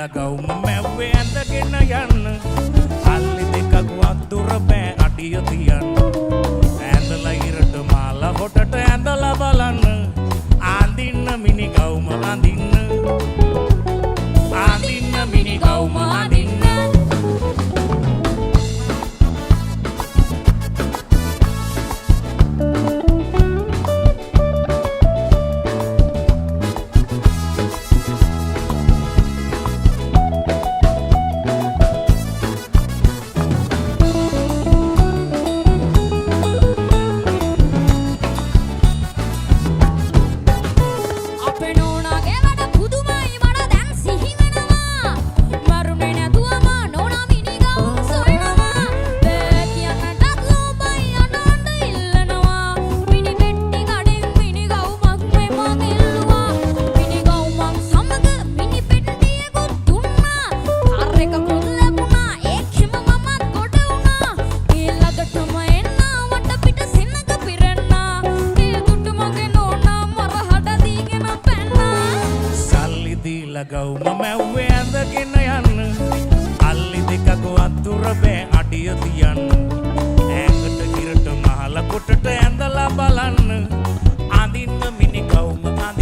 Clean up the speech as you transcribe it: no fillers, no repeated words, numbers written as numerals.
ගවුම මැව්වේ ඇඳගෙන යන්න අල්ලි දෙකක් වතුර බෑ අඩිය තියන්න ඇඳලා ඉරට මාලා හොටට ඇඳලා බලන්න ආඳින්න මිනි ගවුම අඳින්න ආඳින්න මිනි ගවුම අඳින්න ගවුම මැව්වේ ඇඳගෙන යන්න අල්ලි දෙකක් වතුර බෑ අඩිය තියන්න ඇඟට කිරට මහල කොටට ඇඳලා බලන්න අඳින්න මිනි ගවුම